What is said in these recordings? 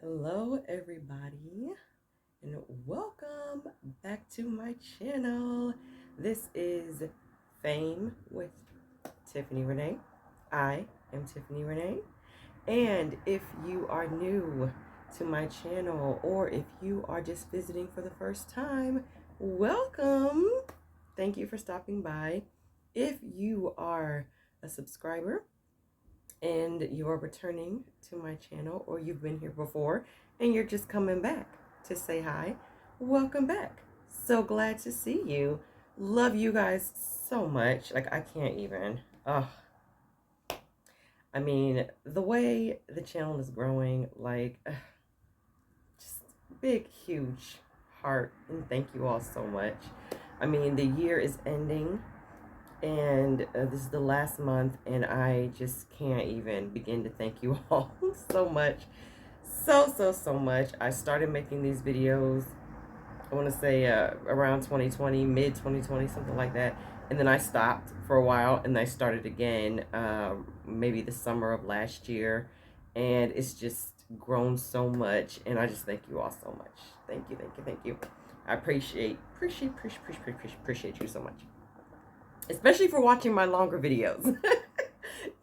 Hello, everybody, and welcome back to my channel. This is Fame with Tiffany Renee. I am Tiffany Renee, and if you are new to my channel or if you are just visiting for the first time, welcome. Thank you for stopping by. If you are a subscriber, and you are returning to my channel, or you've been here before and you're just coming back to say hi, welcome back. So glad to see you. Love you guys so much. Like, I can't even. I mean, the way the channel is growing, like, just big, huge heart, and thank you all so much. I mean, the year is ending, and this is the last month, and I just can't even begin to thank you all so much. So much. I started making these videos, I want to say around 2020, mid 2020, something like that. And then I stopped for a while, and I started again maybe the summer of last year. And it's just grown so much, and I just thank you all so much. Thank you, thank you, thank you. I appreciate you so much, especially for watching my longer videos.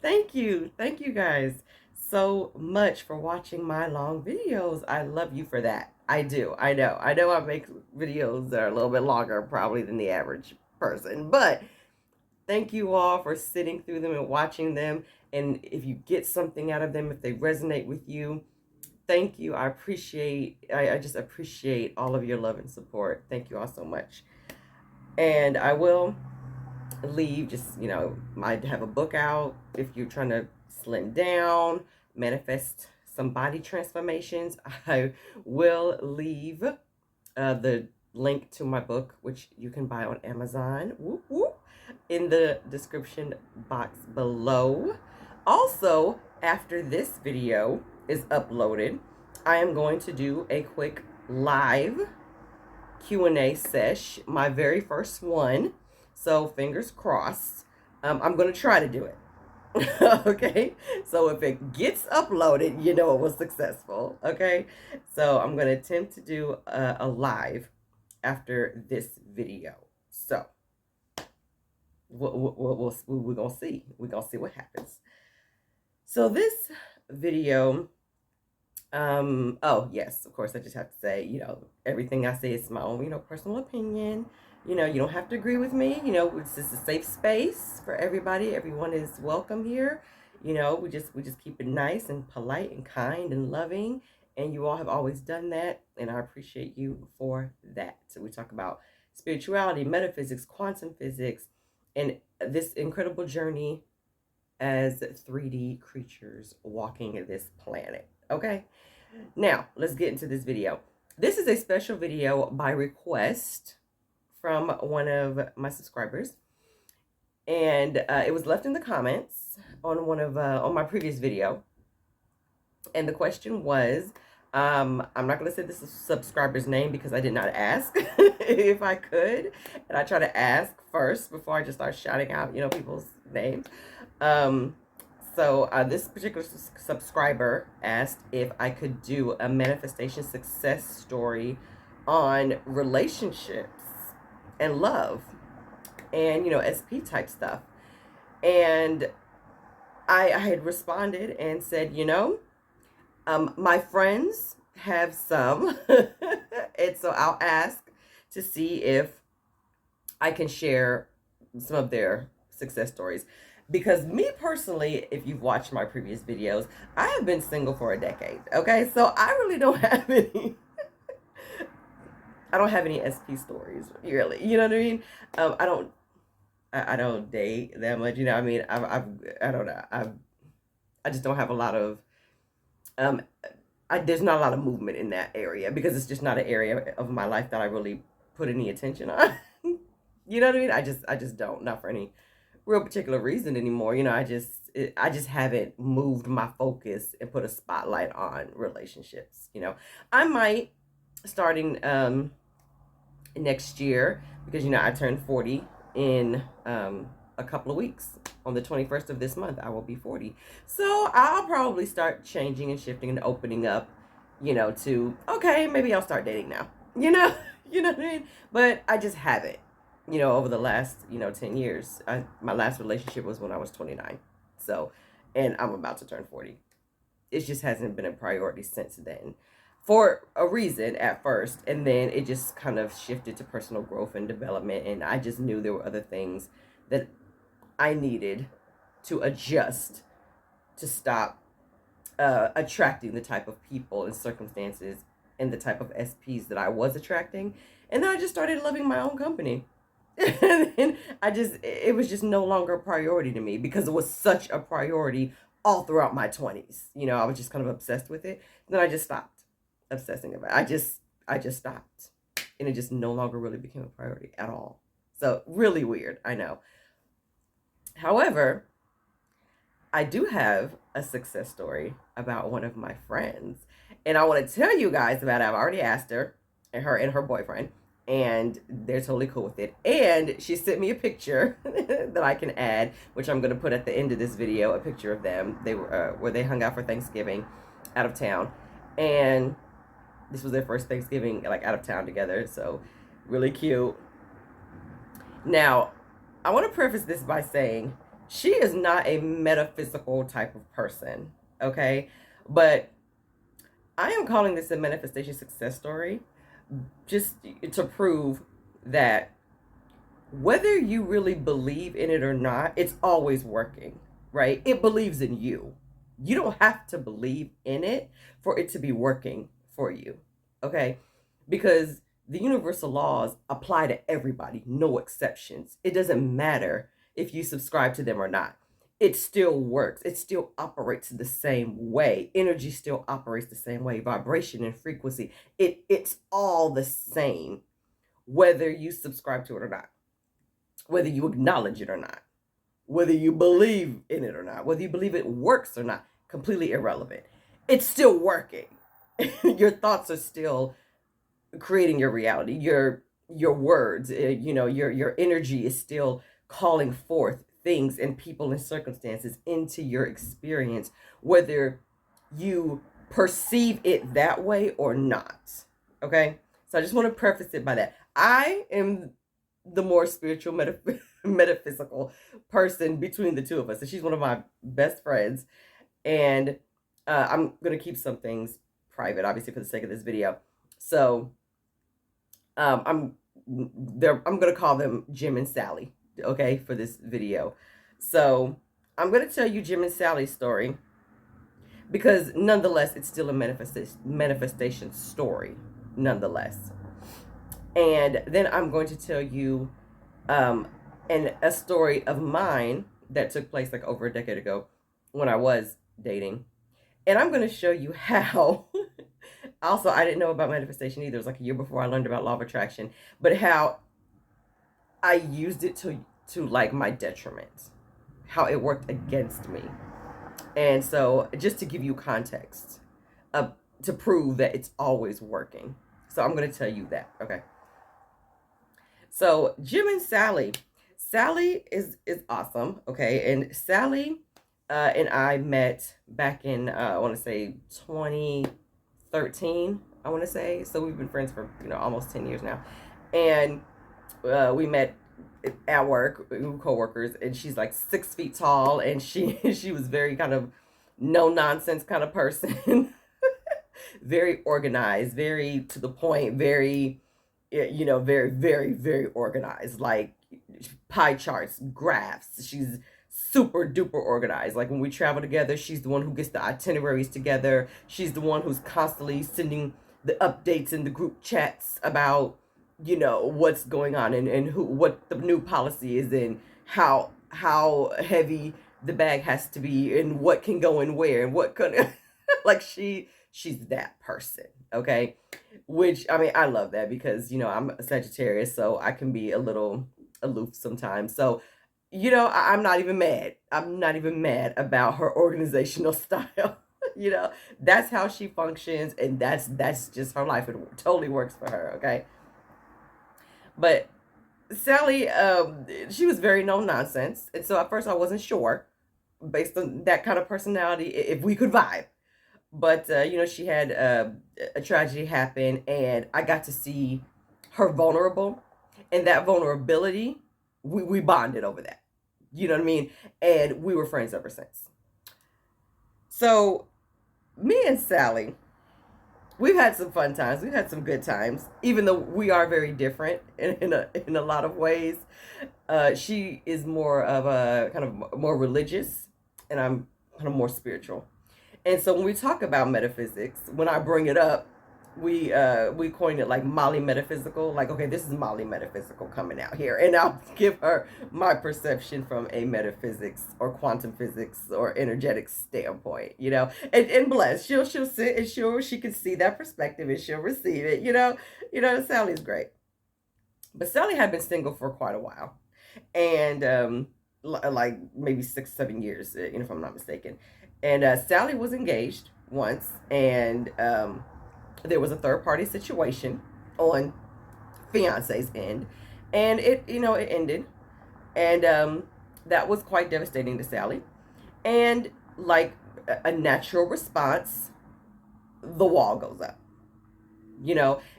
Thank you guys so much for watching my long videos. I love you for that. I do. I know I make videos that are a little bit longer probably than the average person, but thank you all for sitting through them and watching them. And if you get something out of them, if they resonate with you, thank you. I just appreciate all of your love and support. Thank you all so much. And I will leave, just, I have a book out if you're trying to slim down, manifest some body transformations. I will leave the link to my book, which you can buy on Amazon, whoop, whoop, in the description box below. Also, after this video is uploaded, I am going to do a quick live Q&A sesh, my very first one. So fingers crossed. I'm going to try to do it. Okay, so if it gets uploaded, you know it was successful. Okay, so I'm going to attempt to do a live after this video. So we're going to see. We're going to see what happens. So this video, oh yes, of course, I just have to say, everything I say is my own, personal opinion. You don't have to agree with me. It's just a safe space for everybody. Everyone is welcome here. We just keep it nice and polite and kind and loving. And you all have always done that, and I appreciate you for that. So we talk about spirituality, metaphysics, quantum physics, and this incredible journey as 3D creatures walking this planet. Okay? Now, let's get into this video. This is a special video by request from one of my subscribers, and it was left in the comments on on my previous video. And the question was, I'm not going to say this subscriber's name because I did not ask if I could, and I try to ask first before I just start shouting out, people's names. So this particular subscriber asked if I could do a manifestation success story on relationships and love and, SP type stuff. And I had responded and said, my friends have some, and so I'll ask to see if I can share some of their success stories. Because me personally, if you've watched my previous videos, I have been single for a decade. Okay, so I really don't have any. I don't have any SP stories, really. You know what I mean? I don't date that much. I mean, I don't know. I just don't have a lot of. There's not a lot of movement in that area because it's just not an area of my life that I really put any attention on. You know what I mean? I just don't. Not for any real particular reason anymore. I just haven't moved my focus and put a spotlight on relationships. I might starting next year because I turned 40 in a couple of weeks. On the 21st of this month, I will be 40. So I'll probably start changing and shifting and opening up to, okay, maybe I'll start dating now, you know, you know what I mean? But I just haven't, over the last, 10 years. My last relationship was when I was 29. So, and I'm about to turn 40. It just hasn't been a priority since then for a reason at first. And then it just kind of shifted to personal growth and development. And I just knew there were other things that I needed to adjust to stop attracting the type of people and circumstances and the type of SPs that I was attracting. And then I just started loving my own company. And it was just no longer a priority to me because it was such a priority all throughout my 20s. I was just kind of obsessed with it. Then I just stopped obsessing about it. I just stopped. And it just no longer really became a priority at all. So really weird, I know. However, I do have a success story about one of my friends. And I want to tell you guys about it. I've already asked her and her boyfriend, and they're totally cool with it. And she sent me a picture that I can add, which I'm going to put at the end of this video, a picture of them. They were where they hung out for Thanksgiving out of town. And this was their first Thanksgiving like out of town together. So really cute. Now, I want to preface this by saying she is not a metaphysical type of person, okay? But I am calling this a manifestation success story just to prove that whether you really believe in it or not, it's always working, right? It believes in you. You don't have to believe in it for it to be working for you, okay? Because the universal laws apply to everybody, no exceptions. It doesn't matter if you subscribe to them or not. It still works. It still operates the same way. Energy still operates the same way. Vibration and frequency, it's all the same, whether you subscribe to it or not, whether you acknowledge it or not, whether you believe in it or not, whether you believe it works or not, completely irrelevant. It's still working. Your thoughts are still creating your reality. Your words, your energy is still calling forth things and people and circumstances into your experience, whether you perceive it that way or not. Okay? So I just want to preface it by that. I am the more spiritual, metaphysical person between the two of us. So she's one of my best friends. And I'm going to keep some things private, obviously, for the sake of this video. So I'm going to call them Jim and Sally, okay, for this video. So I'm going to tell you Jim and Sally's story because nonetheless, it's still a manifestation story, nonetheless. And then I'm going to tell you a story of mine that took place like over a decade ago when I was dating. And I'm going to show you how, also, I didn't know about manifestation either. It was like a year before I learned about law of attraction, but how I used it to like my detriment, how it worked against me. And so just to give you context, to prove that it's always working. So I'm going to tell you that. Okay. So Jim and Sally. Sally is awesome. Okay. And Sally and I met back in, I want to say 2013, I want to say. So we've been friends for, almost 10 years now. And we met at work, we were co-workers, and she's like 6 feet tall, and she was very kind of no nonsense kind of person. Very organized, very to the point, very, very, very, very organized, like pie charts, graphs. She's super duper organized. Like when we travel together, she's the one who gets the itineraries together. She's the one who's constantly sending the updates in the group chats about, what's going on and what the new policy is and how heavy the bag has to be and what can go in where and what can like she's that person, okay? Which, I mean, I love that because, I'm a Sagittarius, so I can be a little aloof sometimes. So, I'm not even mad. I'm not even mad about her organizational style. That's how she functions, and that's just her life. It totally works for her, okay? But Sally, she was very no nonsense. And so at first I wasn't sure, based on that kind of personality, if we could vibe. But she had a tragedy happen, and I got to see her vulnerable, and that vulnerability, we bonded over that. You know what I mean? And we were friends ever since. So me and Sally, we've had some fun times. We've had some good times, even though we are very different in a lot of ways. She is more of a kind of more religious, and I'm kind of more spiritual. And so when we talk about metaphysics, when I bring it up, we coined it like Molly metaphysical. Like, okay, this is Molly metaphysical coming out here, and I'll give her my perception from a metaphysics or quantum physics or energetic standpoint. And bless, she'll sit and she can see that perspective and she'll receive it. Sally's great, but Sally had been single for quite a while, and like maybe 6 7 years, if I'm not mistaken. And Sally was engaged once, and there was a third party situation on fiance's end, and it ended, and that was quite devastating to Sally. And like a natural response, the wall goes up.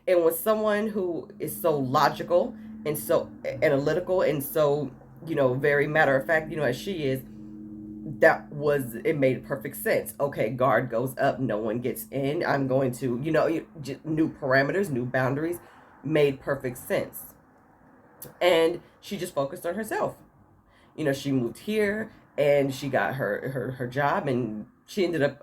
And with someone who is so logical and so analytical and so very matter of fact, as she is, it made perfect sense. Okay, guard goes up, no one gets in. I'm going to, new parameters, new boundaries, made perfect sense. And she just focused on herself. She moved here and she got her job, and she ended up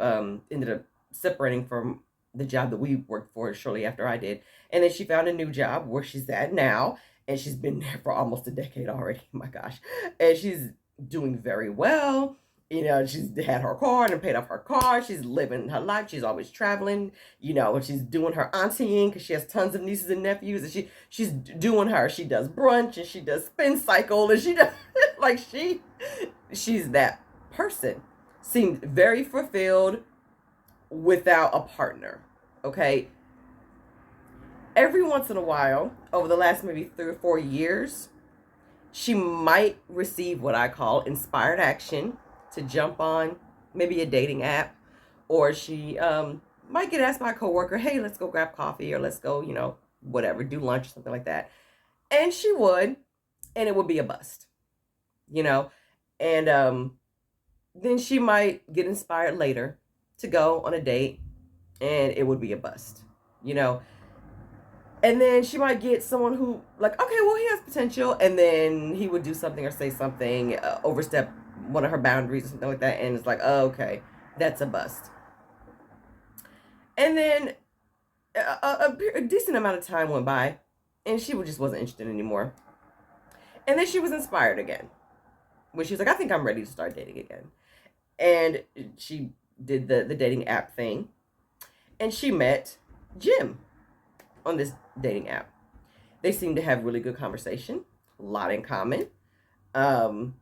separating from the job that we worked for shortly after I did. And then she found a new job where she's at now, and she's been there for almost a decade already. My gosh. And she's doing very well. She's had her car and paid off her car. She's living her life. She's always traveling. She's doing her auntieing because she has tons of nieces and nephews. And she's doing her. She does brunch and she does spin cycle and she does like she's that person. Seemed very fulfilled without a partner. Okay. Every once in a while, over the last maybe 3 or 4 years, she might receive what I call inspired action to jump on maybe a dating app, or she might get asked by a coworker, hey, let's go grab coffee, or let's go, whatever, do lunch or something like that. And she would, and it would be a bust, and then she might get inspired later to go on a date, and it would be a bust, and then she might get someone who, like, okay, well, he has potential, and then he would do something or say something, overstep one of her boundaries or something like that, and it's like, oh, okay, that's a bust. And then a decent amount of time went by, and she just wasn't interested anymore. And then she was inspired again, when she was like, I think I'm ready to start dating again. And she did the dating app thing, and she met Jim on this dating app. They seemed to have really good conversation, a lot in common. And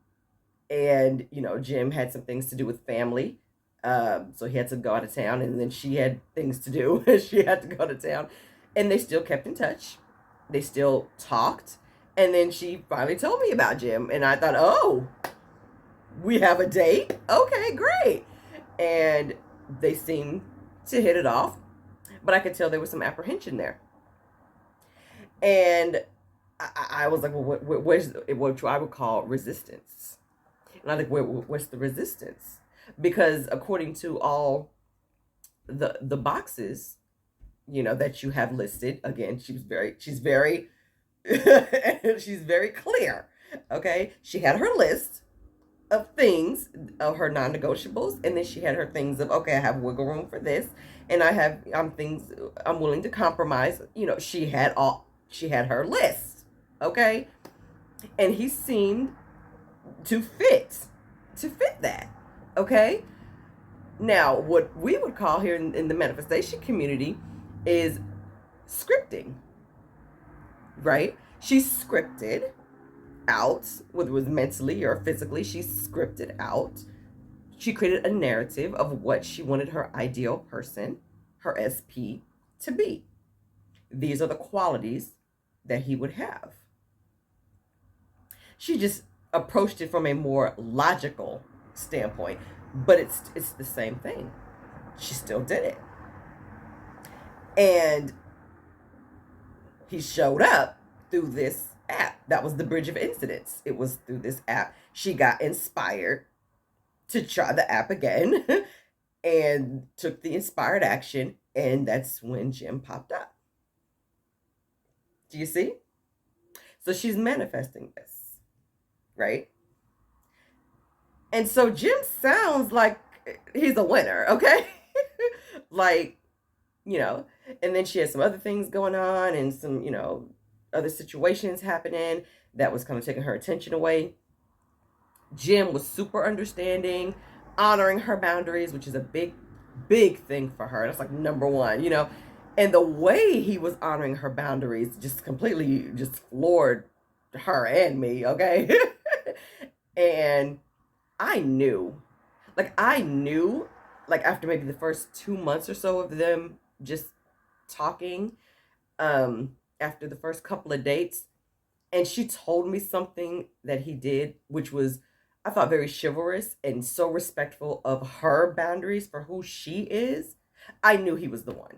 Jim had some things to do with family, so he had to go out of town, and then she had things to do. She had to go to town, and they still kept in touch. They still talked, and then she finally told me about Jim, and I thought, oh, we have a date. Okay, great. And they seemed to hit it off, but I could tell there was some apprehension there. And I was like, well, where's what I would call resistance? And I was like, what's the resistance? Because according to all the boxes, that you have listed, again, she's very she's very clear. Okay, she had her list of things, of her non-negotiables, and then she had her things of, okay, I have wiggle room for this, and I'm things I'm willing to compromise. She had her list. Okay, and he seemed to fit that. Okay, now what we would call here in the manifestation community is scripting, right? She's scripted out, whether it was mentally or physically. She's scripted out. She created a narrative of what she wanted her ideal person, her SP, to be. These are the qualities that he would have. She just approached it from a more logical standpoint, but it's the same thing. she still did it. And he showed up through this app. That was the bridge of incidents. It was through this app. She got inspired to try the app again and took the inspired action. And that's when Jim popped up. Do you see? So she's manifesting this, right? And so Jim sounds like he's a winner, okay? Like, you know, and then she has some other things going on and some, you know, other situations happening that was kind of taking her attention away. Jim was super understanding, honoring her boundaries, which is a big, big thing for her. That's like number one, you know. And the way he was honoring her boundaries just completely just floored her and me, okay? And I knew, like after maybe the first 2 months or so of them just talking, after the first couple of dates, and she told me something that he did, which was, I thought, very chivalrous and so respectful of her boundaries for who she is. I knew he was the one.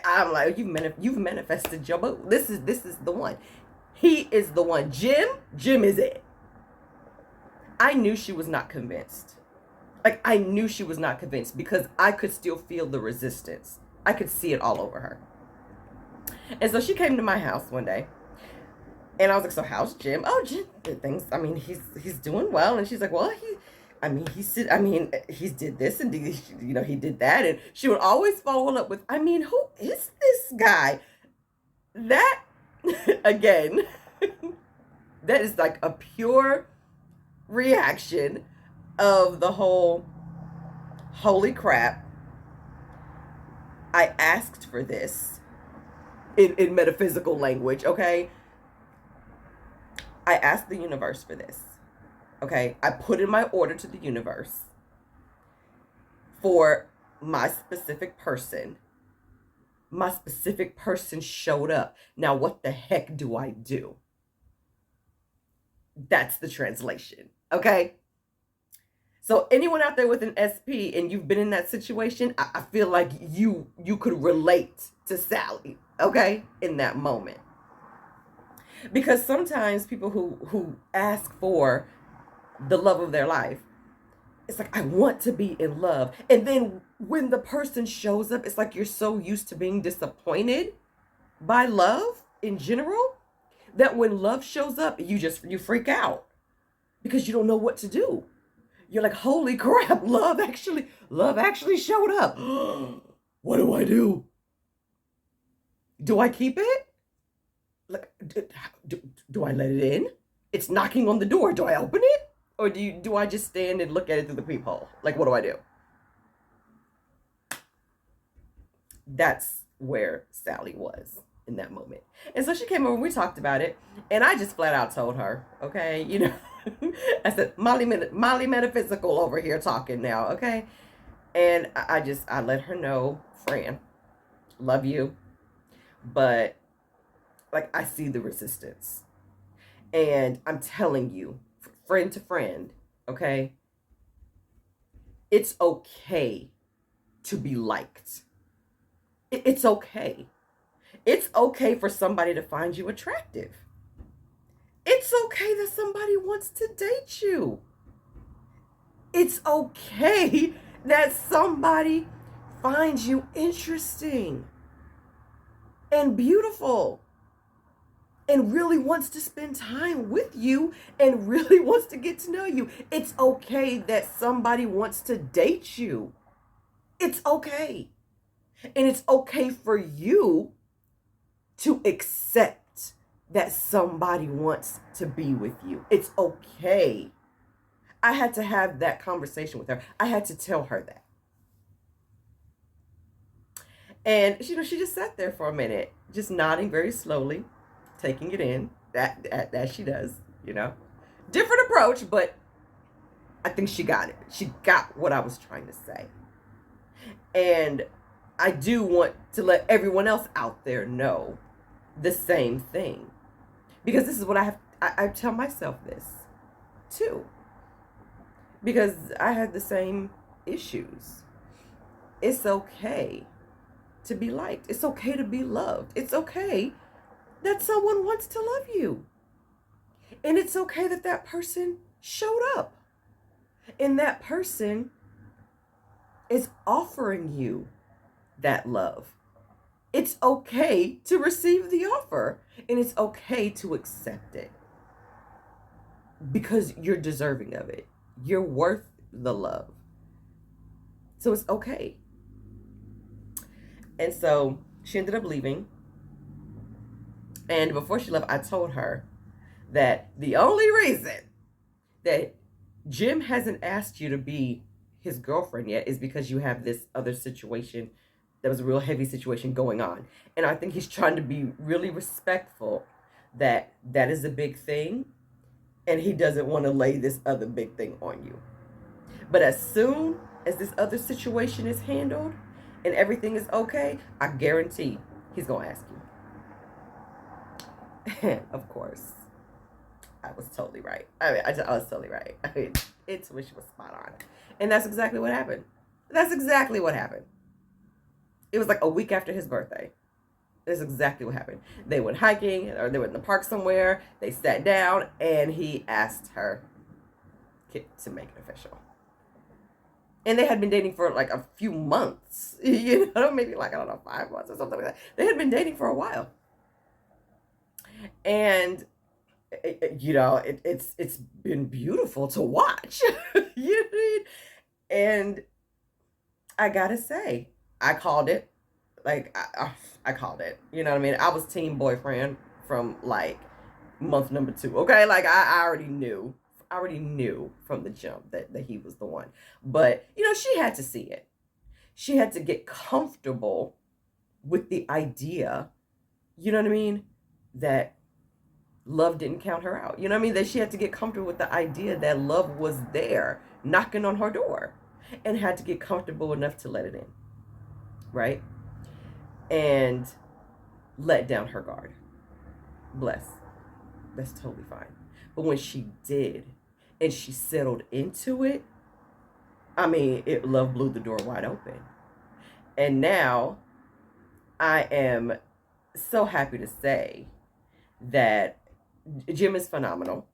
I'm like, you've manifested your boo. This is the one. He is the one. Jim is it. I knew she was not convinced. Like, I knew she was not convinced because I could still feel the resistance. I could see it all over her. And so she came to my house one day. And I was like, so how's Jim? Oh, Jim did things. I mean, he's doing well. And she's like, well, he's did this and he did that. And she would always follow up with, I mean, who is this guy? That, again, that is like a pure reaction of the whole, holy crap, I asked for this in metaphysical language, okay? I asked the universe for this, okay? I put in my order to the universe for my specific person. My specific person showed up. Now, what the heck do I do? That's the translation, okay? So anyone out there with an SP and you've been in that situation, I feel like you could relate to Sally, okay, in that moment. Because sometimes people who ask for the love of their life, it's like, I want to be in love. And then when the person shows up, it's like you're so used to being disappointed by love in general that when love shows up, you freak out because you don't know what to do. You're like, holy crap, love actually showed up. What do I do? Do I keep it? Like, do I let it in? It's knocking on the door. Do I open it? Or do I just stand and look at it through the peephole? Like, what do I do? That's where Sally was in that moment. And so she came over, we talked about it, and I just flat out told her, okay, you know, I said, Molly Metaphysical over here talking now, okay? And I let her know, Fran, love you, but like, I see the resistance. And I'm telling you, friend to friend, okay? It's okay to be liked. It's okay. It's okay for somebody to find you attractive. It's okay that somebody wants to date you. It's okay that somebody finds you interesting and beautiful and really wants to spend time with you and really wants to get to know you. It's okay that somebody wants to date you. It's okay. And it's okay for you to accept that somebody wants to be with you. It's okay. I had to have that conversation with her. I had to tell her that. And she just sat there for a minute, just nodding very slowly, taking it in, that she does, you know. Different approach, but I think she got it. She got what I was trying to say. And I do want to let everyone else out there know the same thing. Because this is what I tell myself this too. Because I had the same issues. It's okay to be liked. It's okay to be loved. It's okay that someone wants to love you. And it's okay that that person showed up. And that person is offering you that love. It's okay to receive the offer. And it's okay to accept it. Because you're deserving of it. You're worth the love. So it's okay. And so she ended up leaving. And before she left, I told her that the only reason that Jim hasn't asked you to be his girlfriend yet is because you have this other situation that was a real heavy situation going on. And I think he's trying to be really respectful that that is a big thing and he doesn't want to lay this other big thing on you. But as soon as this other situation is handled and everything is okay, I guarantee he's going to ask you. And of course, I was totally right. I was totally right. Intuition was spot on. And that's exactly what happened. That's exactly what happened. It was like a week after his birthday. That's exactly what happened. They went hiking, or they were in the park somewhere. They sat down, and he asked her to make it official. And they had been dating for like a few months. You know, maybe like, I don't know, 5 months or something like that. They had been dating for a while. And you know, it's been beautiful to watch. You know what I mean? And I gotta say, I called it. Like I called it. You know what I mean? I was team boyfriend from like month number 2. Okay, like I already knew. I already knew from the jump that he was the one. But you know, she had to see it. She had to get comfortable with the idea. You know what I mean? That love didn't count her out. You know what I mean? That she had to get comfortable with the idea that love was there, knocking on her door, and had to get comfortable enough to let it in. Right? And let down her guard. Bless. That's totally fine. But when she did, and she settled into it, I mean, love blew the door wide open. And now, I am so happy to say that Jim is phenomenal.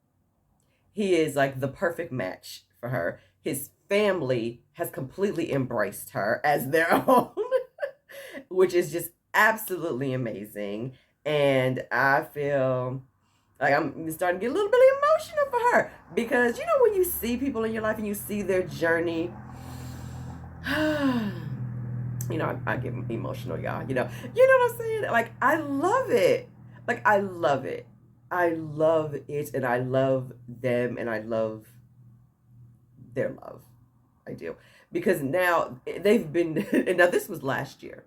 He is like the perfect match for her. His family has completely embraced her as their own, which is just absolutely amazing. And I feel like I'm starting to get a little bit emotional for her because, you know, when you see people in your life and you see their journey, you know, I get emotional, y'all. You know what I'm saying? Like, I love it. Like, I love it. I love it, and I love them, and I love their love. I do. Because now they've been, and now this was last year,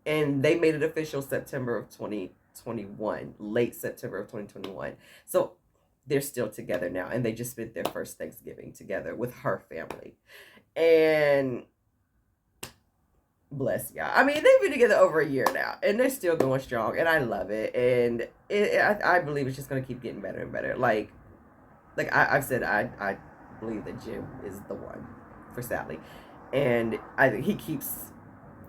and they made it official September of 2021, late September of 2021. So they're still together now, and they just spent their first Thanksgiving together with her family. And bless y'all. I mean, they've been together over a year now, and they're still going strong, and I love it. And I believe it's just going to keep getting better and better. Like I've said, I believe that Jim is the one for Sally, and I think he keeps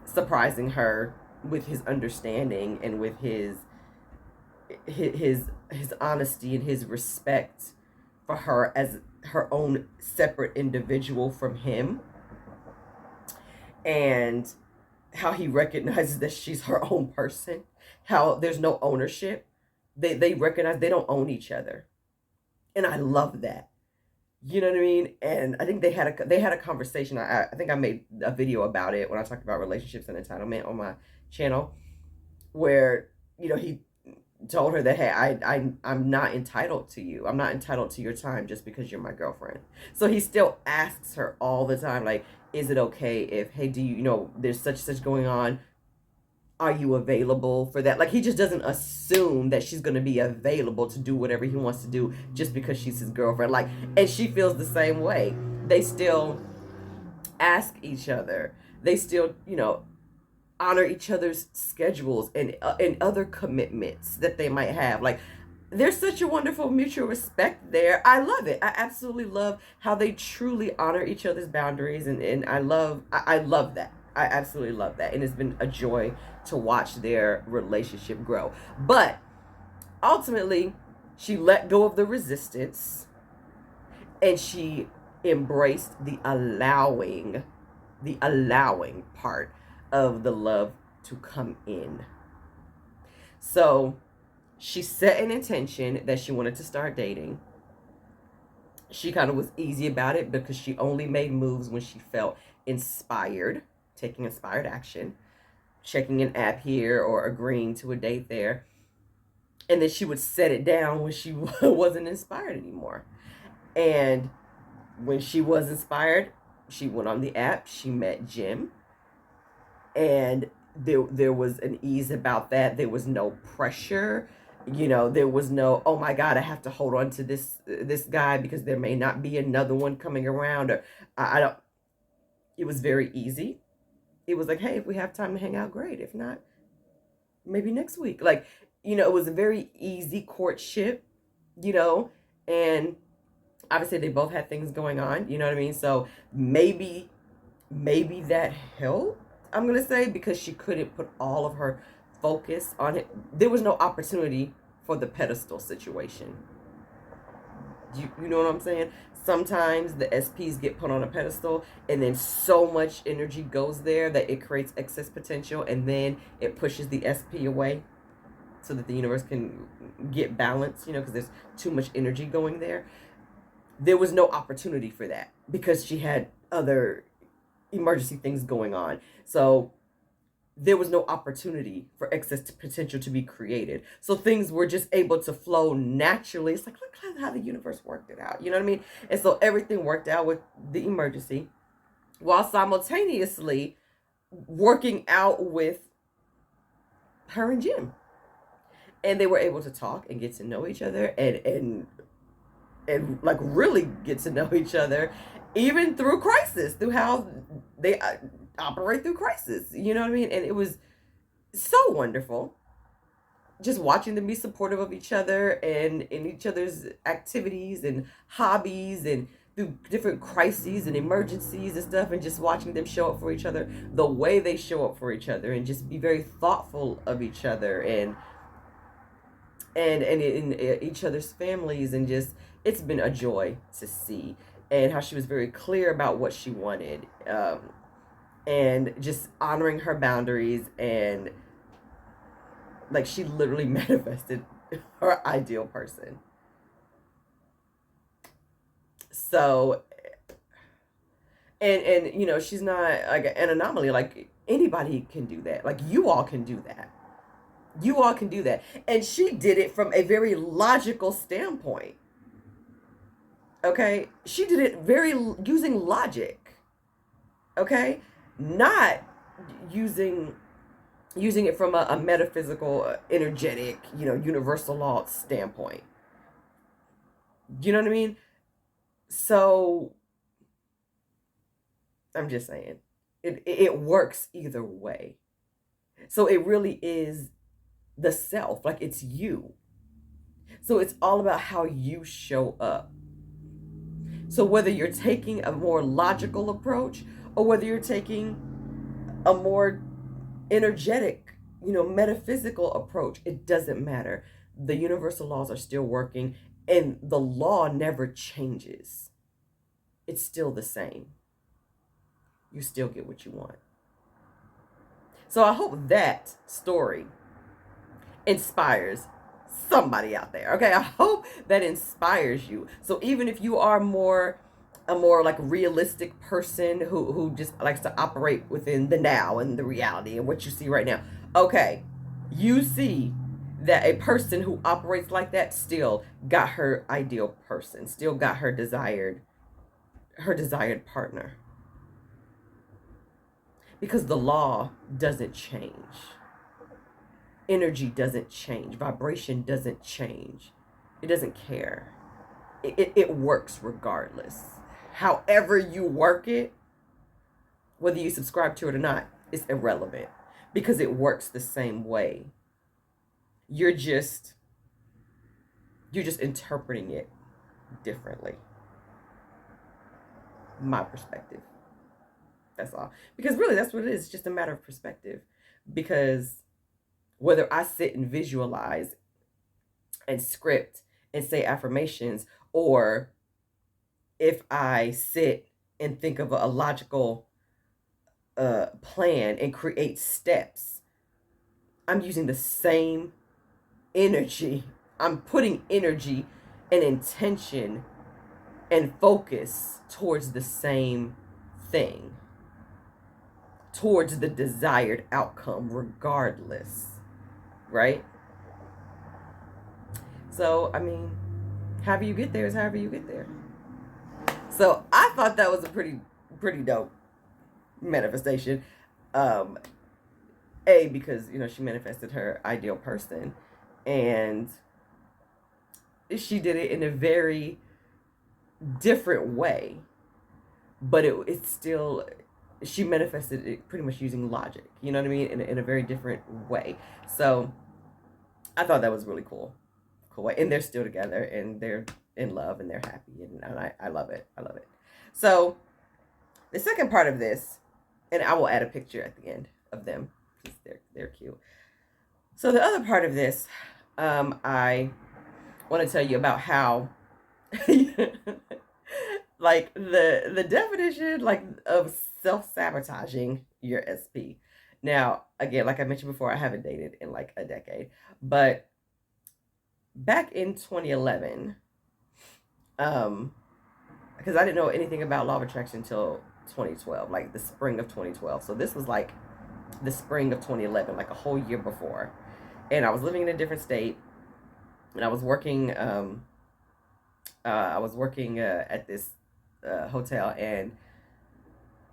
surprising her with his understanding and with his honesty and his respect for her as her own separate individual from him, and how he recognizes that she's her own person, how there's no ownership. They recognize they don't own each other. And I love that. You know what I mean? And I think they had a conversation. I think I made a video about it when I talked about relationships and entitlement on my channel, where, you know, he told her that, hey, I'm not entitled to you. I'm not entitled to your time just because you're my girlfriend. So he still asks her all the time, like, is it okay if, hey, do you know, there's such going on, are you available for that? Like, he just doesn't assume that she's going to be available to do whatever he wants to do just because she's his girlfriend. Like, and she feels the same way. They still ask each other. They still, you know, honor each other's schedules and other commitments that they might have. Like, there's such a wonderful mutual respect there. I love it. I absolutely love how they truly honor each other's boundaries, and I love that. I absolutely love that. And it's been a joy to watch their relationship grow. But ultimately, she let go of the resistance and she embraced the allowing part of the love to come in. So she set an intention that she wanted to start dating. She kind of was easy about it because she only made moves when she felt inspired, taking inspired action, checking an app here or agreeing to a date there. And then she would set it down when she wasn't inspired anymore. And when she was inspired, she went on the app, she met Jim, and there was an ease about that. There was no pressure. There was no, oh my God, I have to hold on to this guy because there may not be another one coming around, or I don't. It was very easy. It was like, hey, if we have time to hang out, great. If not, maybe next week. Like, it was a very easy courtship, and obviously they both had things going on, you know what I mean? So maybe that helped, I'm gonna say, because she couldn't put all of her focus on it. There was no opportunity for the pedestal situation. You know what I'm saying? Sometimes the SPs get put on a pedestal and then so much energy goes there that it creates excess potential, and then it pushes the SP away so that the universe can get balance, because there's too much energy going there. There was no opportunity for that because she had other emergency things going on. So there was no opportunity for excess potential to be created. So things were just able to flow naturally. It's like, look how the universe worked it out. You know what I mean? And so everything worked out with the emergency while simultaneously working out with her and Jim. And they were able to talk and get to know each other and like really get to know each other, even through crisis, through how they operate through crisis. You know what I mean? And it was so wonderful just watching them be supportive of each other and in each other's activities and hobbies and through different crises and emergencies and stuff, and just watching them show up for each other the way they show up for each other and just be very thoughtful of each other and in each other's families. And just, it's been a joy to see, and how she was very clear about what she wanted, and just honoring her boundaries, and like she literally manifested her ideal person. So and she's not like an anomaly. Like anybody can do that. Like you all can do that. You all can do that. And she did it from a very logical standpoint. Okay? She did it using logic. Okay? Not using it from a metaphysical, energetic, universal law standpoint. You know what I mean? So I'm just saying, it works either way. So it really is the self, like it's you. So it's all about how you show up. So whether you're taking a more logical approach or whether you're taking a more energetic, metaphysical approach, it doesn't matter. The universal laws are still working, and the law never changes. It's still the same. You still get what you want. So I hope that story inspires somebody out there. Okay, I hope that inspires you. So even if you are a more like realistic person who just likes to operate within the now and the reality and what you see right now, okay, you see that a person who operates like that still got her ideal person, still got her desired partner, because the law doesn't change. Energy doesn't change. Vibration doesn't change. It doesn't care. It works regardless. However you work it, whether you subscribe to it or not, it's irrelevant, because it works the same way. You're just interpreting it differently. My perspective. That's all. Because really, that's what it is. It's just a matter of perspective. Because whether I sit and visualize and script and say affirmations, or if I sit and think of a logical plan and create steps, I'm using the same energy. I'm putting energy and intention and focus towards the same thing, towards the desired outcome, regardless, right? So, I mean, however you get there is however you get there. So, I thought that was a pretty dope manifestation. Um, because she manifested her ideal person, and she did it in a very different way, but it's still, she manifested it pretty much using logic, you know what I mean, in a very different way. So I thought that was really cool way. And they're still together, and they're in love, and they're happy, and I love it. So the second part of this, and I will add a picture at the end of them because they're cute. So the other part of this, I want to tell you about how like the definition like of self-sabotaging your SP. Now, again, like I mentioned before, I haven't dated in like a decade, but back in 2011, because I didn't know anything about law of attraction until 2012, like the spring of 2012. So this was like the spring of 2011, like a whole year before. And I was living in a different state, and I was working at this hotel, and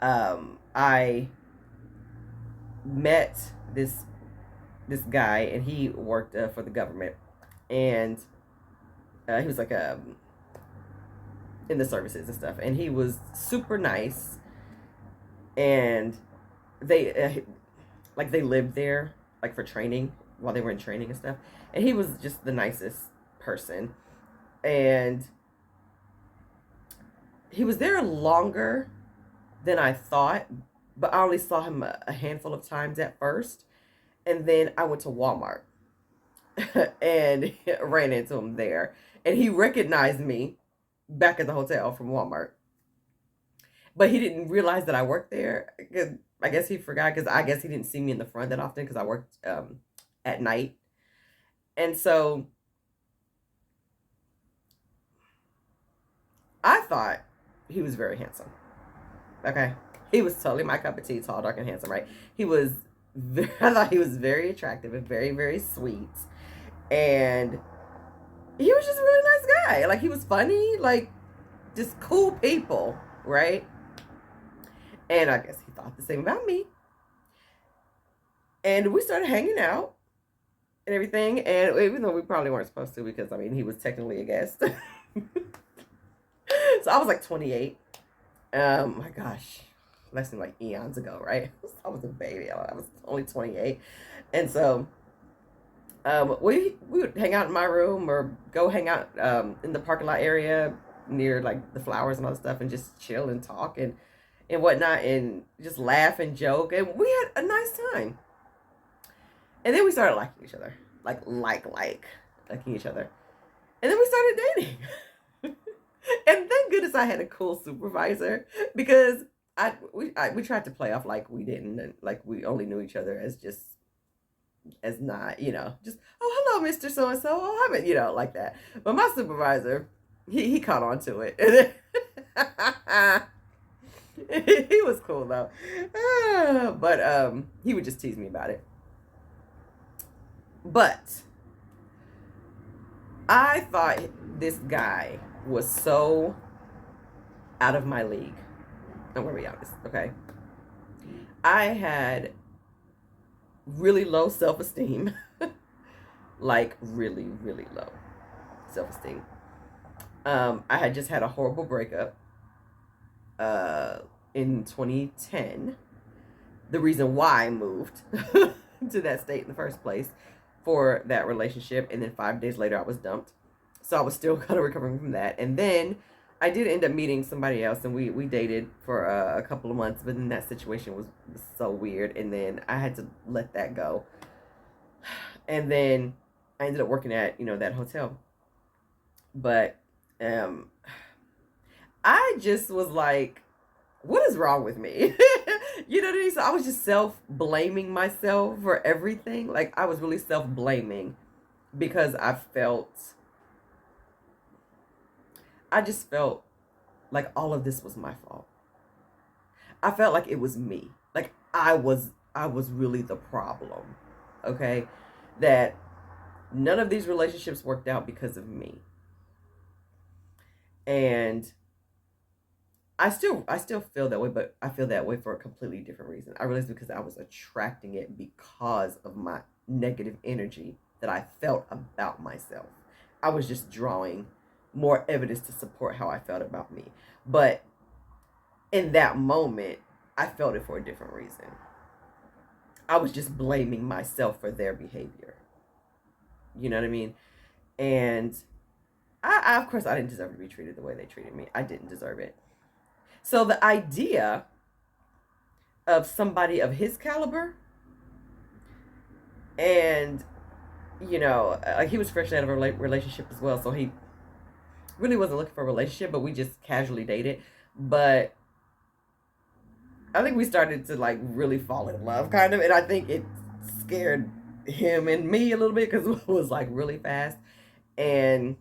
I met this guy, and he worked for the government, and he was like in the services and stuff, and he was super nice, and they they lived there like for training while they were in training and stuff, and he was just the nicest person, and he was there longer than I thought, but I only saw him a handful of times at first, and then I went to Walmart and ran into him there, and he recognized me back at the hotel from Walmart, but he didn't realize that I worked there. I guess he forgot, because I guess he didn't see me in the front that often because I worked at night, and so I thought he was very handsome. Okay, he was totally my cup of tea, tall, dark, and handsome, right? I thought he was very attractive and very, very sweet, and he was just a really nice guy. Like, he was funny, like, just cool people, right? And I guess he thought the same about me. And we started hanging out and everything, and even though we probably weren't supposed to, because, I mean, he was technically a guest. So I was like 28. My gosh, that seemed like eons ago, right? I was a baby. I was only 28. And so we would hang out in my room, or go hang out in the parking lot area near like the flowers and all that stuff, and just chill and talk and whatnot, and just laugh and joke, and we had a nice time. And then we started liking each other, liking each other, and then we started dating. And thank goodness I had a cool supervisor, because we tried to play off like we didn't, and like we only knew each other as not, just, oh, hello, Mr. So and so, oh, I'm, like that. But my supervisor, he caught on to it. He was cool though, but he would just tease me about it. But I thought this guy was so out of my league. I'm gonna be honest, okay? I had really low self-esteem, like really, really low self-esteem. I had just had a horrible breakup in 2010. The reason why I moved to that state in the first place for that relationship, and then 5 days later I was dumped. So I was still kind of recovering from that. And then I did end up meeting somebody else, and we dated for a couple of months. But then that situation was so weird, and then I had to let that go. And then I ended up working at that hotel. But um, I just was like, what is wrong with me? You know what I mean? So I was just self blaming myself for everything. Like I was really self blaming because I just felt like all of this was my fault. I felt like it was me. Like I was really the problem. Okay? That none of these relationships worked out because of me. And I still feel that way, but I feel that way for a completely different reason. I realized because I was attracting it because of my negative energy that I felt about myself. I was just drawing more evidence to support how I felt about me. But in that moment, I felt it for a different reason. I was just blaming myself for their behavior. You know what I mean? And of course, I didn't deserve to be treated the way they treated me. I didn't deserve it. So the idea of somebody of his caliber, and like he was fresh out of a relationship as well, so he really wasn't looking for a relationship, but we just casually dated. But I think we started to like really fall in love, kind of, and I think it scared him and me a little bit because it was like really fast, and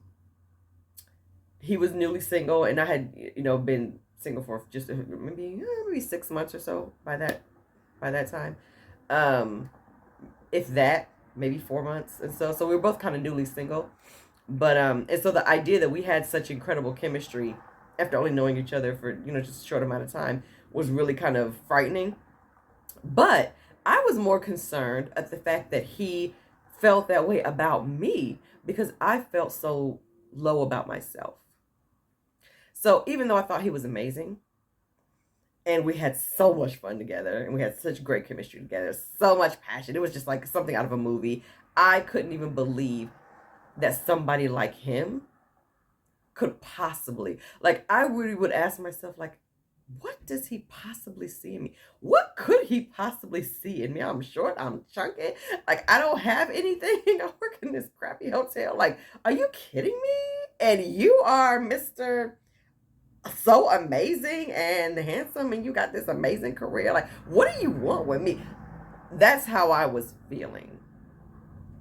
he was newly single, and I had been single for just maybe 6 months or so by that time, um, if that, maybe 4 months, and so we were both kind of newly single, but and so the idea that we had such incredible chemistry after only knowing each other for just a short amount of time was really kind of frightening. But I was more concerned at the fact that he felt that way about me because I felt so low about myself. So even though I thought he was amazing and we had so much fun together and we had such great chemistry together, so much passion, it was just like something out of a movie. I couldn't even believe that somebody like him could possibly, like, I really would ask myself, like, what does he possibly see in me? What could he possibly see in me? I'm short, I'm chunky, like, I don't have anything. I work in this crappy hotel. Like, are you kidding me? And you are Mr. So amazing and handsome, and you got this amazing career. Like, what do you want with me? That's how I was feeling.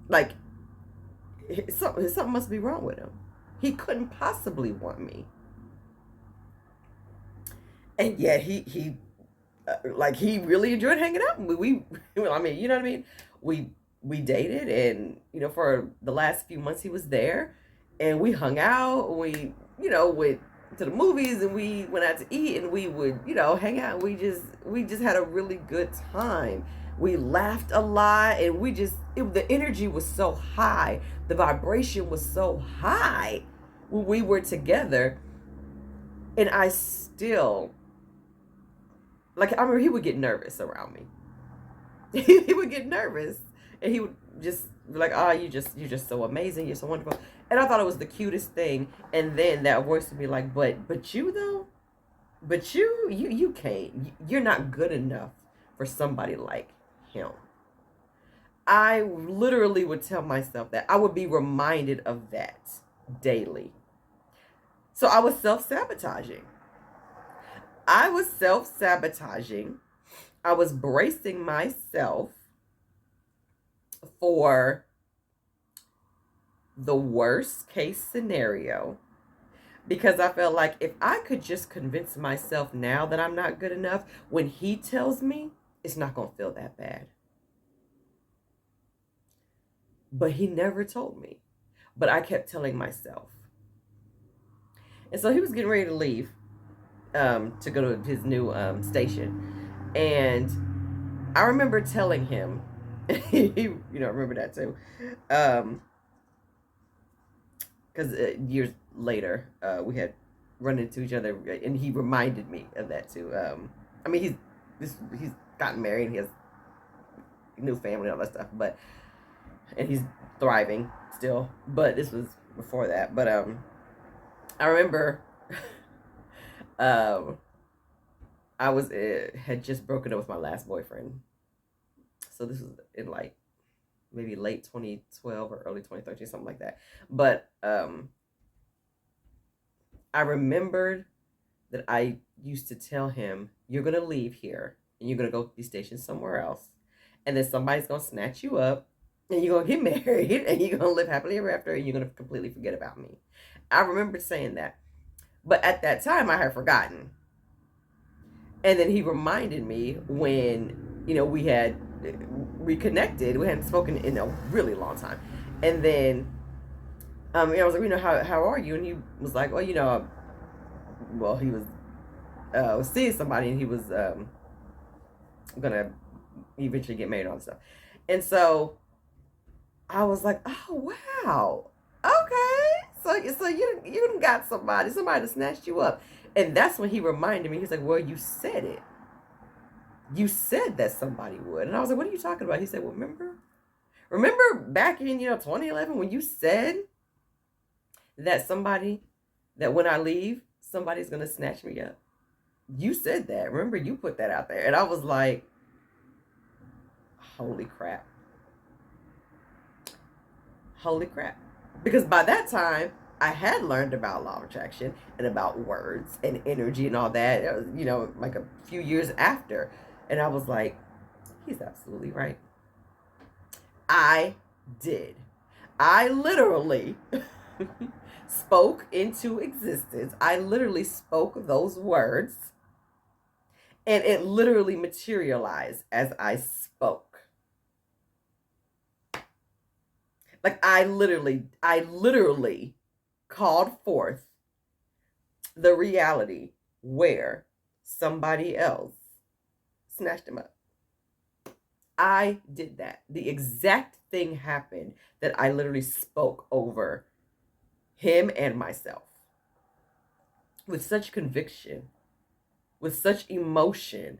Like, something must be wrong with him. He couldn't possibly want me. And yet like he really enjoyed hanging out with me. I mean, you know what I mean? We dated, and for the last few months he was there, and we hung out. We went to the movies, and we went out to eat, and we would hang out. We just had a really good time. We laughed a lot, and the energy was so high, the vibration was so high when we were together. And I still, like, I remember he would get nervous around me. He would get nervous, and he would just be like, "Oh, you're just so amazing. You're so wonderful." And I thought it was the cutest thing. And then that voice would be like, "But you though, but you can't. You're not good enough for somebody like him." I literally would tell myself that. I would be reminded of that daily. So I was self-sabotaging. I was self-sabotaging. I was bracing myself for the worst case scenario because I felt like if I could just convince myself now that I'm not good enough, when he tells me, it's not going to feel that bad. But he never told me. But I kept telling myself. And so he was getting ready to leave to go to his new station. And I remember telling him, remember that too. Because years later, we had run into each other, and he reminded me of that too. I mean, he's gotten married, he has a new family and all that stuff, and he's thriving still. But this was before that. But I remember Um, I was had just broken up with my last boyfriend, so this was in like maybe late 2012 or early 2013, something like that. But I remembered that I used to tell him, "You're gonna leave here and you're gonna go be stationed somewhere else, and then somebody's gonna snatch you up, and you're gonna get married, and you're gonna live happily ever after, and you're gonna completely forget about me." I remember saying that, but at that time I had forgotten. And then he reminded me when, we had reconnected. We hadn't spoken in a really long time. And then I was like, how are you? And he was like, well, he was seeing somebody, and he was gonna eventually get married and all this stuff. And so I was like, oh wow, okay. So you got somebody that snatched you up. And that's when he reminded me. He's like, well, you said it. You said that somebody would. And I was like, what are you talking about? He said, well, remember back in 2011 when you said that when I leave, somebody's gonna snatch me up. You said that. Remember, you put that out there. And I was like, holy crap. Holy crap. Because by that time, I had learned about law of attraction and about words and energy and all that. It was, like a few years after. And I was like, he's absolutely right. I did. I literally spoke into existence. I literally spoke those words, and it literally materialized as I spoke. Like I literally called forth the reality where somebody else snatched him up. I did that. The exact thing happened that I literally spoke over him and myself with such conviction, with such emotion.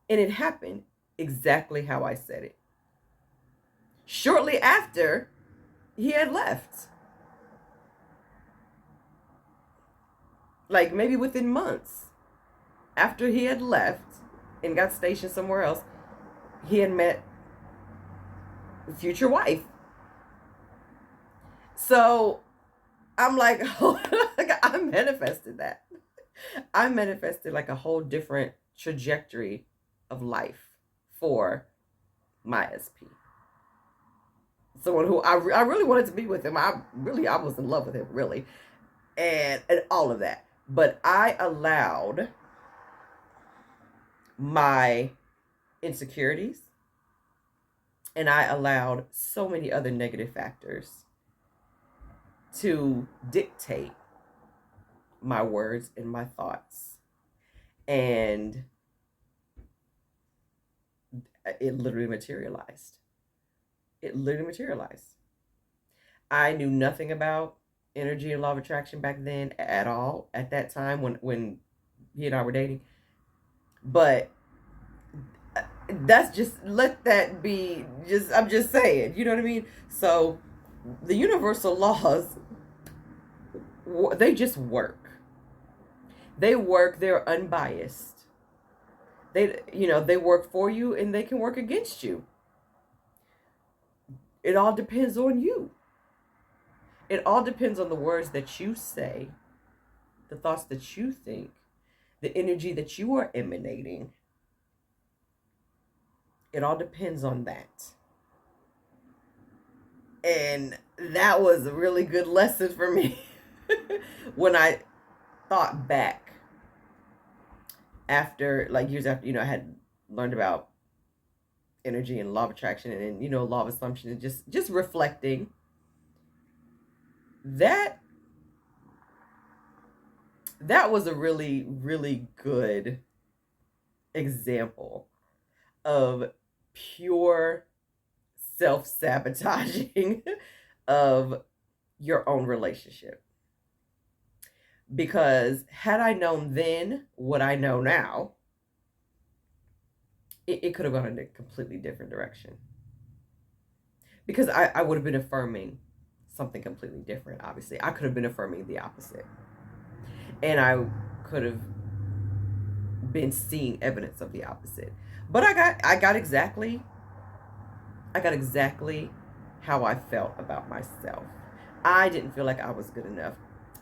And it happened exactly how I said it. Shortly after he had left. Like maybe within months after he had left and got stationed somewhere else, he had met future wife. So I'm like, I manifested that. I manifested like a whole different trajectory of life for my SP. Someone who I really wanted to be with him. I was in love with him, really. And all of that. But I allowed my insecurities, and I allowed so many other negative factors to dictate my words and my thoughts. And it literally materialized. It literally materialized. I knew nothing about energy and law of attraction back then at all, at that time when he and I were dating. But that's just, let that be, I'm just saying, you know what I mean? So the universal laws, they just work. They work. They're unbiased. They work for you, and they can work against you. It all depends on you. It all depends on the words that you say, the thoughts that you think, the energy that you are emanating. It all depends on that. And that was a really good lesson for me when I thought back after, like years after, I had learned about energy and law of attraction and law of assumption, and just reflecting that was a really, really good example of pure self-sabotaging of your own relationship. Because had I known then what I know now, it could have gone in a completely different direction. Because I would have been affirming something completely different, obviously. I could have been affirming the opposite. And I could have been seeing evidence of the opposite. But I got exactly how I felt about myself. I didn't feel like I was good enough.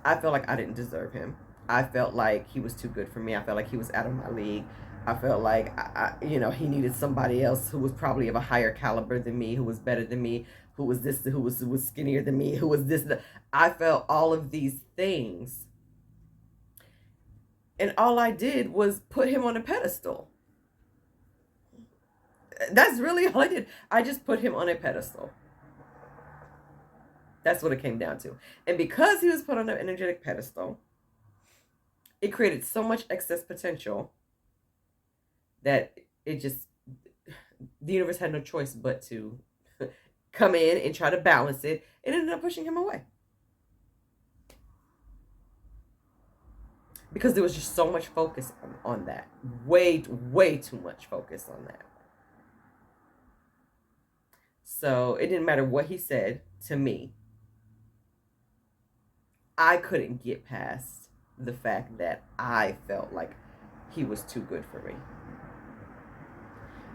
I felt like I didn't deserve him. I felt like he was too good for me. I felt like he was out of my league. I felt like he needed somebody else who was probably of a higher caliber than me, who was better than me, who was this, who was skinnier than me, who was this. I felt all of these things, and all I did was put him on a pedestal. That's really all I did. I just put him on a pedestal. That's what it came down to. And because he was put on an energetic pedestal, it created so much excess potential that it just, the universe had no choice but to come in and try to balance it. It ended up pushing him away. Because there was just so much focus on that. Way, way too much focus on that. So it didn't matter what he said to me. I couldn't get past the fact that I felt like he was too good for me.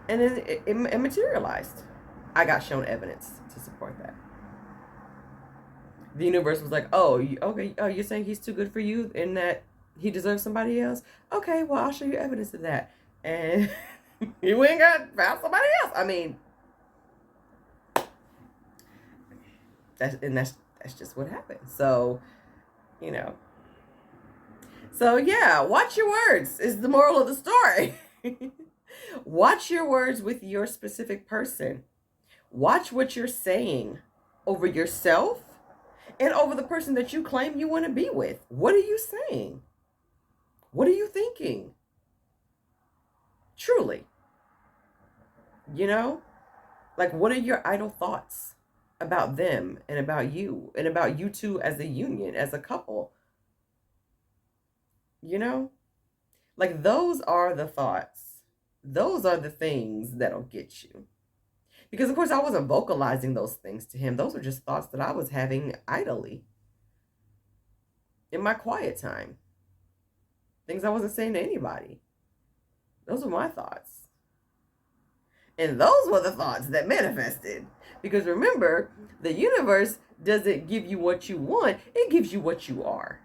And then it materialized. I got shown evidence to support that. The universe was like, oh, okay, oh, you're saying he's too good for you and that he deserves somebody else? Okay, well, I'll show you evidence of that. And you went and found somebody else. I mean, that's just what happened. So, So yeah, watch your words is the moral of the story. Watch your words with your specific person. Watch what you're saying over yourself and over the person that you claim you want to be with. What are you saying? What are you thinking? Truly. Like, what are your idle thoughts about them and about you two as a union, as a couple? Like, those are the thoughts. Those are the things that'll get you. Because, of course, I wasn't vocalizing those things to him. Those were just thoughts that I was having idly in my quiet time. Things I wasn't saying to anybody. Those were my thoughts. And those were the thoughts that manifested. Because remember, the universe doesn't give you what you want. It gives you what you are.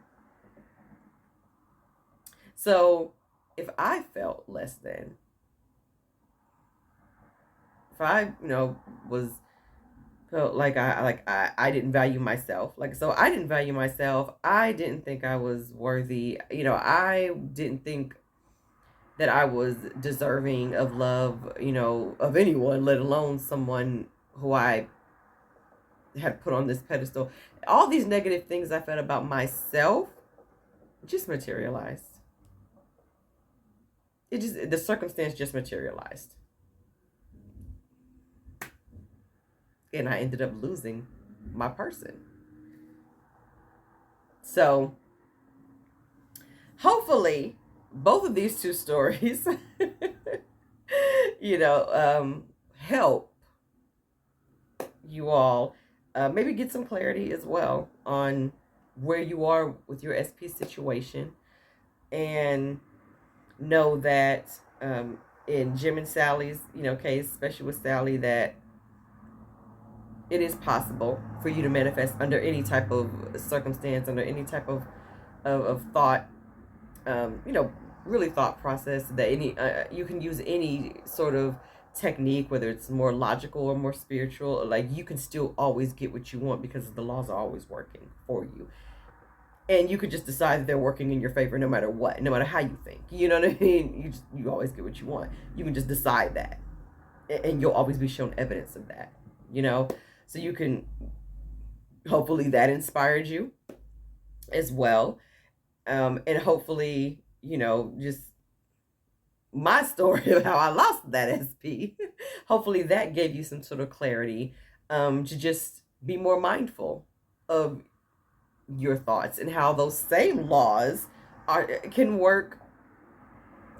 So if I felt less than, if I, felt like I didn't value myself. So I didn't value myself. I didn't think I was worthy. I didn't think that I was deserving of love, of anyone, let alone someone who I had put on this pedestal. All these negative things I felt about myself just materialized. The circumstance just materialized. And I ended up losing my person. So hopefully both of these two stories, help you all maybe get some clarity as well on where you are with your SP situation, and know that in Jim and Sally's, case, especially with Sally, that it is possible for you to manifest under any type of circumstance, under any type of thought, really thought process, that you can use any sort of technique, whether it's more logical or more spiritual. Like, you can still always get what you want because the laws are always working for you. And you could just decide that they're working in your favor no matter what, no matter how you think. You know what I mean? You always get what you want. You can just decide that. And you'll always be shown evidence of that, So you can, hopefully that inspired you as well. And hopefully, just my story of how I lost that SP, hopefully that gave you some sort of clarity to just be more mindful of your thoughts and how those same laws can work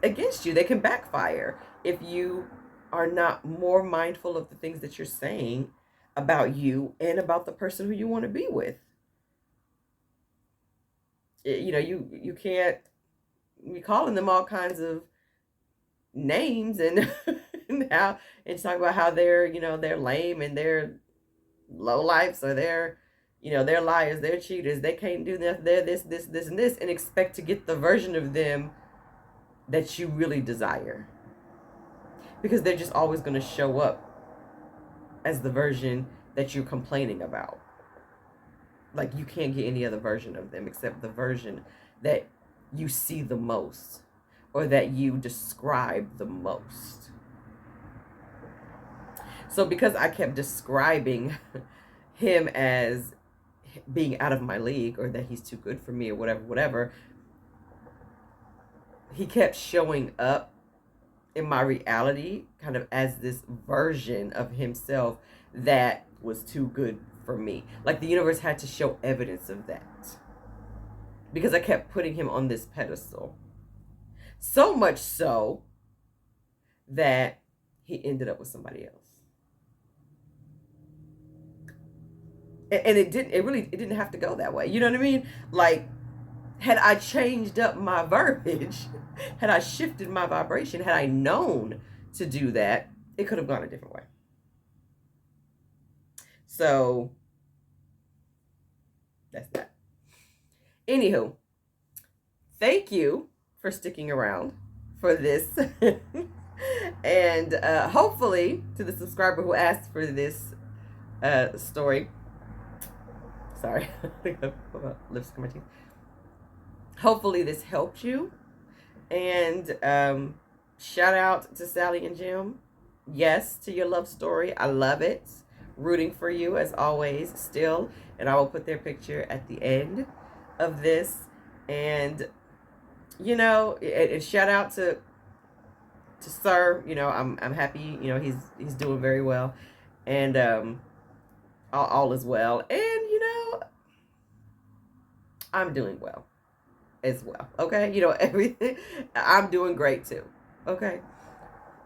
against you. They can backfire if you are not more mindful of the things that you're saying about you and about the person who you want to be with. You can't we calling them all kinds of names and and how and talk about how they're, they're lame and they're low lives, or they're, they're liars, they're cheaters, they can't do nothing, they're this and this, and expect to get the version of them that you really desire, because they're just always going to show up as the version that you're complaining about. Like, you can't get any other version of them except the version that you see the most, or that you describe the most. So because I kept describing him as being out of my league, or that he's too good for me, or whatever, he kept showing up in my reality kind of as this version of himself that was too good for me. Like, the universe had to show evidence of that, because I kept putting him on this pedestal. So much so that he ended up with somebody else. And it didn't have to go that way. You know what I mean? Like, had I changed up my verbiage, had I shifted my vibration, had I known to do that, it could have gone a different way. So that's that. Anywho, thank you for sticking around for this. And hopefully, to the subscriber who asked for this story, sorry, lips to my teeth. Hopefully this helped you. And shout out to Sally and Jim. Yes to your love story. I love it. Rooting for you as always still. And I will put their picture at the end of this. And, and shout out to Sir. I'm happy, he's doing very well. And all is well. And, I'm doing well as well. Okay. Everything. I'm doing great too. Okay.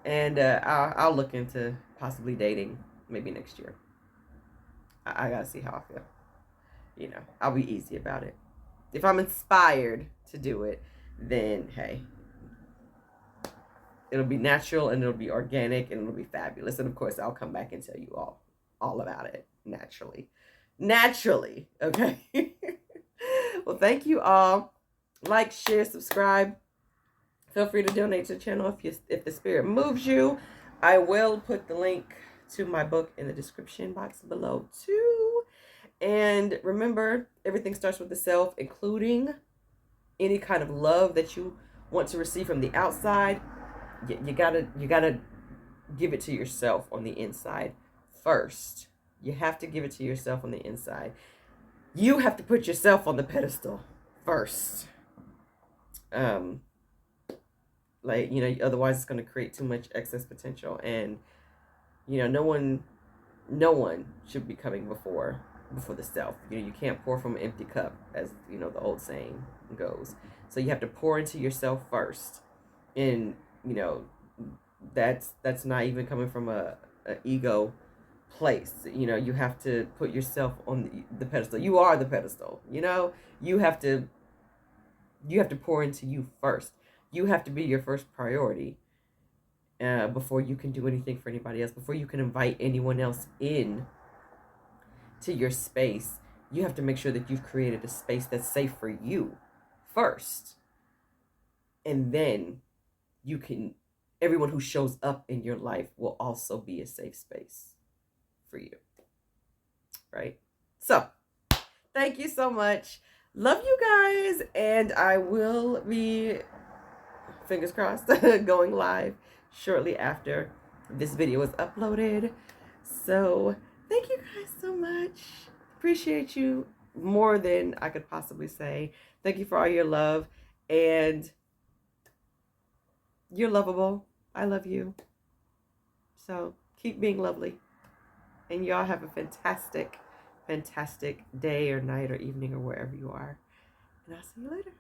And I'll look into possibly dating maybe next year. I gotta see how I feel. I'll be easy about it. If I'm inspired to do it, then hey, it'll be natural and it'll be organic and it'll be fabulous. And of course, I'll come back and tell you all about it naturally. Okay. Well, thank you all. Like, share, subscribe. Feel free to donate to the channel if the spirit moves you. I will put the link to my book in the description box below too. And remember, everything starts with the self, including any kind of love that you want to receive from the outside. You gotta give it to yourself on the inside first. You have to give it to yourself on the inside. You have to put yourself on the pedestal first. Otherwise it's going to create too much excess potential, and no one should be coming before the self. You can't pour from an empty cup, as the old saying goes. So you have to pour into yourself first, and that's not even coming from a ego place. You have to put yourself on the pedestal. You are the pedestal. You have to pour into you first. You have to be your first priority before you can do anything for anybody else. Before you can invite anyone else in to your space, you have to make sure that you've created a space that's safe for you first. And then everyone who shows up in your life will also be a safe space for you. Right? So, thank you so much. Love you guys. And I will be, fingers crossed, going live shortly after this video is uploaded. So, thank you guys so much. Appreciate you more than I could possibly say. Thank you for all your love. And you're lovable. I love you. So, keep being lovely. And y'all have a fantastic day or night or evening or wherever you are. And I'll see you later.